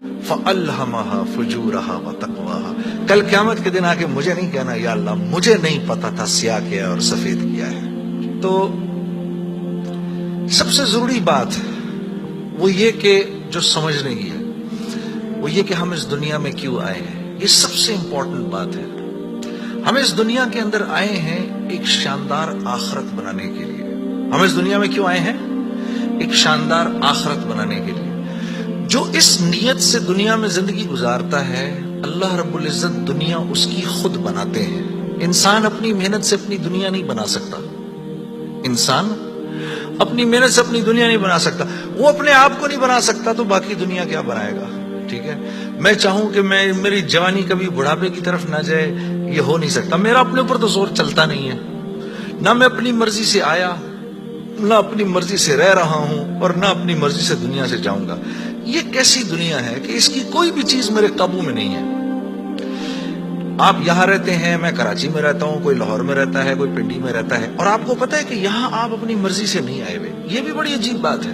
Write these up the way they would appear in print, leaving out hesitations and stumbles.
فَأَلْهَمَهَا فُجُورَهَا وَتَقْوَاهَا. کل قیامت کے دن آ کے مجھے نہیں کہنا یا اللہ مجھے نہیں پتا تھا سیاہ کیا ہے اور سفید کیا ہے. تو سب سے ضروری بات وہ یہ کہ جو سمجھنے کی ہے وہ یہ کہ ہم اس دنیا میں کیوں آئے ہیں. یہ سب سے امپورٹنٹ بات ہے. ہم اس دنیا کے اندر آئے ہیں ایک شاندار آخرت بنانے کے لیے. ہم اس دنیا میں کیوں آئے ہیں؟ ایک شاندار آخرت بنانے کے لیے. جو اس نیت سے دنیا میں زندگی گزارتا ہے اللہ رب العزت دنیا اس کی خود بناتے ہیں. انسان اپنی محنت سے اپنی دنیا نہیں بنا سکتا. انسان اپنی محنت سے اپنی دنیا نہیں بنا سکتا. وہ اپنے آپ کو نہیں بنا سکتا تو باقی دنیا کیا بنائے گا؟ ٹھیک ہے، میں چاہوں کہ میری جوانی کبھی بڑھاپے کی طرف نہ جائے، یہ ہو نہیں سکتا. میرا اپنے اوپر تو زور چلتا نہیں ہے. نہ میں اپنی مرضی سے آیا، نہ اپنی مرضی سے رہ رہا ہوں، اور نہ اپنی مرضی سے دنیا سے جاؤں گا. یہ کیسی دنیا ہے کہ اس کی کوئی بھی چیز میرے قابو میں نہیں ہے. آپ یہاں رہتے ہیں، میں کراچی میں رہتا ہوں، کوئی لاہور میں رہتا ہے، کوئی پنڈی میں رہتا ہے، اور آپ کو پتا ہے کہ یہاں آپ اپنی مرضی سے نہیں آئے ہوئے. یہ بھی بڑی عجیب بات ہے.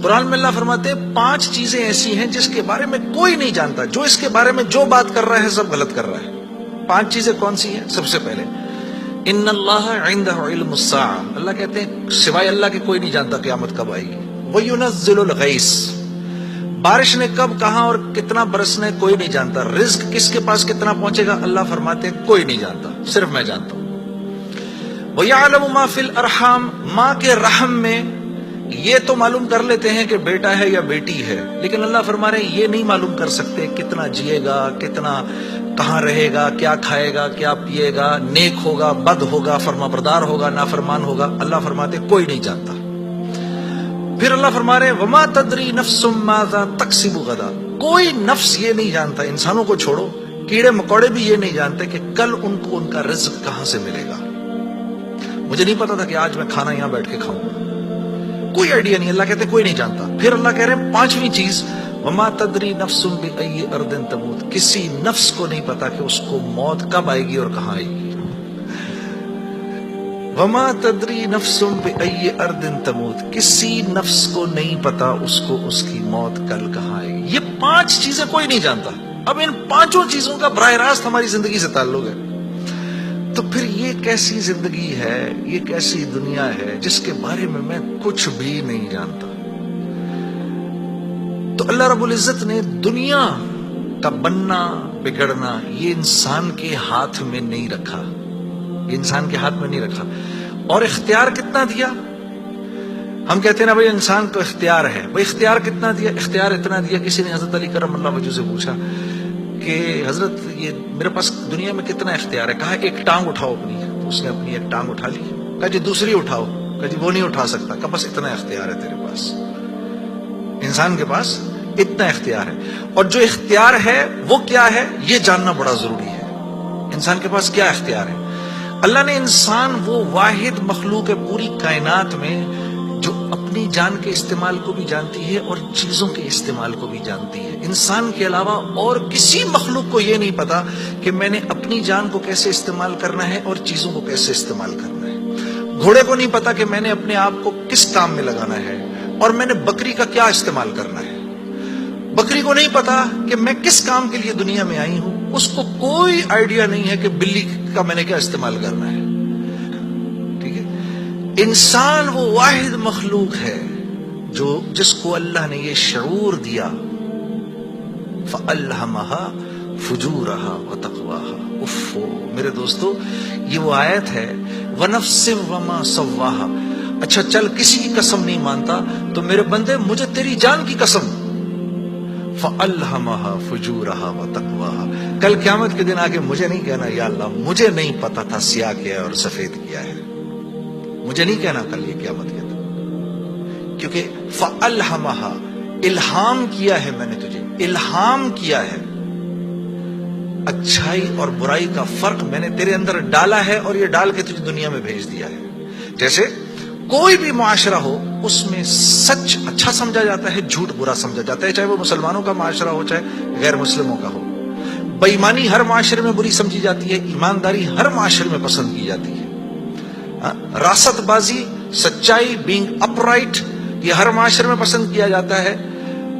قرآن میں اللہ فرماتے ہیں 5 چیزیں ایسی ہیں جس کے بارے میں کوئی نہیں جانتا. جو اس کے بارے میں جو بات کر رہا ہے سب غلط کر رہا ہے. 5 چیزیں کون سی ہیں؟ سب سے پہلے ان اللہ عندہ علم الساعہ. اللہ کہتے ہیں سوائے اللہ کے کوئی نہیں جانتا قیامت کب آئے گی. وَيُنَزِّلُ الْغَيْثَ. بارش نے کب کہاں اور کتنا برسنا ہے کوئی نہیں جانتا. رزق کس کے پاس کتنا پہنچے گا اللہ فرماتے ہیں کوئی نہیں جانتا، صرف میں جانتا ہوں. وَيَعْلَمُ مَا فِي الْأَرْحَامِ. ماں کے رحم میں یہ تو معلوم کر لیتے ہیں کہ بیٹا ہے یا بیٹی ہے، لیکن اللہ فرما رہے ہیں یہ نہیں معلوم کر سکتے کتنا جیے گا، کتنا کہاں رہے گا، کیا کھائے گا، کیا پیے گا، نیک ہوگا، بد ہوگا، فرما بردار ہوگا، نافرمان ہوگا. اللہ فرماتے ہیں کوئی نہیں جانتا. پھر اللہ فرما رہے ہیں وما تدری نفس ماذا تکسب غدا. کوئی نفس یہ نہیں جانتا، انسانوں کو چھوڑو، کیڑے مکوڑے بھی یہ نہیں جانتے کہ کل ان کو ان کا رزق کہاں سے ملے گا. مجھے نہیں پتا تھا کہ آج میں کھانا یہاں بیٹھ کے کھاؤں گا، کوئی آئیڈیا نہیں. اللہ کہتے ہیں کوئی نہیں جانتا. پھر اللہ کہہ رہے ہیں 5ویں چیز وما تدری نفس بأی ارض تموت. کسی نفس کو نہیں پتا کہ اس کو موت کب آئے گی اور کہاں آئے گی. وما تدری نفس بأی ارض تموت. کسی نفس کو نہیں پتا اس کو اس کی موت کل کہاں آئے گی. یہ 5 چیزیں کوئی نہیں جانتا. اب ان 5 چیزوں کا براہ راست ہماری زندگی سے تعلق ہے. تو پھر یہ کیسی زندگی ہے، یہ کیسی دنیا ہے جس کے بارے میں میں کچھ بھی نہیں جانتا. تو اللہ رب العزت نے دنیا کا بننا بگڑنا یہ انسان کے ہاتھ میں نہیں رکھا. یہ انسان کے ہاتھ میں نہیں رکھا. اور اختیار کتنا دیا؟ ہم کہتے ہیں نا بھائی انسان کو اختیار ہے. بھائی اختیار کتنا دیا؟ اختیار اتنا دیا. کسی نے حضرت علی کرم اللہ وجہ سے پوچھا کہ حضرت یہ میرے پاس دنیا میں کتنا اختیار ہے؟ کہا ایک ٹانگ اٹھاؤ اپنی. تو اس نے اپنی ایک ٹانگ اٹھا لی. کہا جی دوسری اٹھاؤ. کہا جی وہ نہیں اٹھا سکتا. کہا بس اتنا اختیار ہے تیرے پاس. انسان کے پاس اتنا اختیار ہے. اور جو اختیار ہے وہ کیا ہے یہ جاننا بڑا ضروری ہے. انسان کے پاس کیا اختیار ہے؟ اللہ نے انسان وہ واحد مخلوق ہے پوری کائنات میں جو اپنی جان کے استعمال کو بھی جانتی ہے اور چیزوں کے استعمال کو بھی جانتی ہے. انسان کے علاوہ اور کسی مخلوق کو یہ نہیں پتا کہ میں نے اپنی جان کو کیسے استعمال کرنا ہے اور چیزوں کو کیسے استعمال کرنا ہے. گھوڑے کو نہیں پتا کہ میں نے اپنے آپ کو کس کام میں لگانا ہے اور میں نے بکری کا کیا استعمال کرنا ہے. بکری کو نہیں پتا کہ میں کس کام کے لیے دنیا میں آئی ہوں. اس کو کوئی آئیڈیا نہیں ہے کہ بلی کا میں نے کیا استعمال کرنا ہے. ٹھیک ہے. انسان وہ واحد مخلوق ہے جس کو اللہ نے یہ شعور دیا فَأَلْهَمَهَا فُجُورَهَا وَتَقْوَاهَا. اف میرے دوستو یہ وہ آیت ہے وَنَفْسٍ وَمَا سَوَّاهَا. اچھا چل کسی کی قسم نہیں مانتا تو میرے بندے مجھے تیری جان کی قسم. فَأَلْهَمَهَا فُجُورَهَا وَتَقْوَاهَا. کل قیامت کے دن آگے مجھے نہیں کہنا یا اللہ مجھے نہیں پتا تھا سیاہ کیا ہے اور سفید کیا ہے. مجھے نہیں کہنا کل یہ قیامت کے دن، کیونکہ فَأَلْهَمَهَا الہام کیا ہے میں نے تجھے، الہام کیا ہے. اچھائی اور برائی کا فرق میں نے تیرے اندر ڈالا ہے اور یہ ڈال کے تجھے دنیا میں بھیج دیا ہے. جیسے کوئی بھی معاشرہ ہو اس میں سچ اچھا سمجھا جاتا ہے، جھوٹ برا سمجھا جاتا ہے، چاہے وہ مسلمانوں کا معاشرہ ہو چاہے غیر مسلموں کا ہو. بے ایمانی ہر معاشرے میں بری سمجھی جاتی ہے، ایمانداری ہر معاشرے میں پسند کی جاتی ہے. راست بازی، سچائی، بینگ اپ رائٹ یہ ہر معاشرے میں پسند کیا جاتا ہے.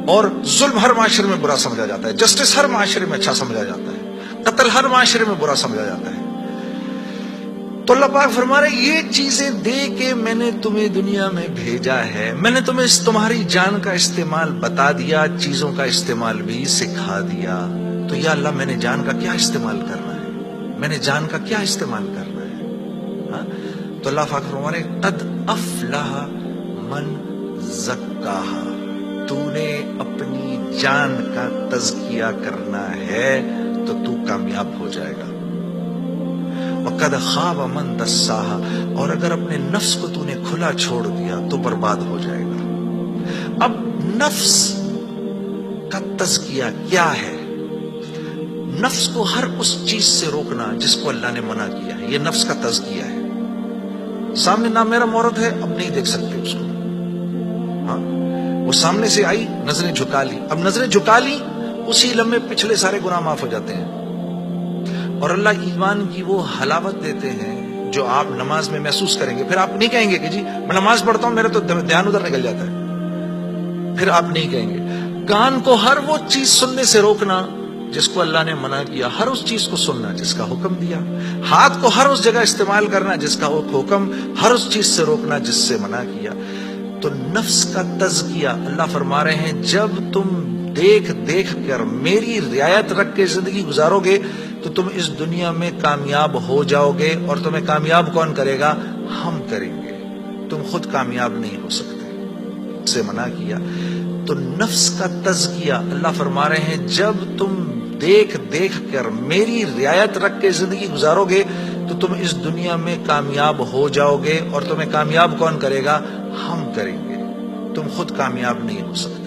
اور ظلم ہر معاشرے میں برا سمجھا جاتا ہے، جسٹس ہر معاشرے میں اچھا سمجھا جاتا ہے، قتل ہر معاشرے میں برا سمجھا جاتا ہے۔ تو اللہ پاک فرما رہے یہ چیزیں دے کے میں نے تمہیں دنیا میں بھیجا ہے، میں نے تمہیں تمہاری جان کا استعمال بتا دیا، چیزوں کا استعمال بھی سکھا دیا۔ تو یا اللہ میں نے جان کا کیا استعمال کرنا ہے، میں نے جان کا کیا استعمال کرنا ہے؟ ہاں؟ تو اللہ پاک فرما رہے قد افلح من زکاہا، تو نے اپنی جان کا تزکیہ کرنا ہے تو تو کامیاب ہو جائے گا۔ وقد خاب من دساہا، اور اگر اپنے نفس کو تو نے کھلا چھوڑ دیا تو برباد ہو جائے گا۔ اب نفس کا تزکیہ کیا ہے؟ نفس کو ہر اس چیز سے روکنا جس کو اللہ نے منع کیا ہے، یہ نفس کا تزکیہ ہے۔ سامنے نام میرا مورد ہے، اب نہیں دیکھ سکتے اس کو، ہاں وہ سامنے سے آئی، نظریں جھکا لی، اب نظریں جھکا لی اسی لمحے پچھلے سارے گناہ معاف ہو جاتے ہیں۔ اور اللہ ایمان کی وہ حلاوت دیتے ہیں جو آپ نماز میں محسوس کریں گے۔ پھر آپ نہیں کہیں گے کہ جی میں نماز پڑھتا ہوں میرا تو دھیان ادھر نکل جاتا ہے، پھر آپ نہیں کہیں گے۔ کان کو ہر وہ چیز سننے سے روکنا جس کو اللہ نے منع کیا، ہر اس چیز کو سننا جس کا حکم دیا۔ ہاتھ کو ہر اس جگہ استعمال کرنا جس کا حکم، ہر اس چیز سے روکنا جس سے منع کیا۔ تو نفس کا تزکیہ اللہ فرما رہے ہیں جب تم دیکھ دیکھ کر میری رعایت رکھ کے زندگی گزارو گے تو تم اس دنیا میں کامیاب ہو جاؤ گے، اور تمہیں کامیاب کون کرے گا؟ ہم کریں گے، تم خود کامیاب نہیں ہو سکتے، سے منع کیا۔ تو نفس کا تزکیہ اللہ فرما رہے ہیں جب تم دیکھ دیکھ کر میری رعایت رکھ کے زندگی گزارو گے تو تم اس دنیا میں کامیاب ہو جاؤ گے، اور تمہیں کامیاب کون کرے گا؟ ہم کریں گے، تم خود کامیاب نہیں ہو سکتے۔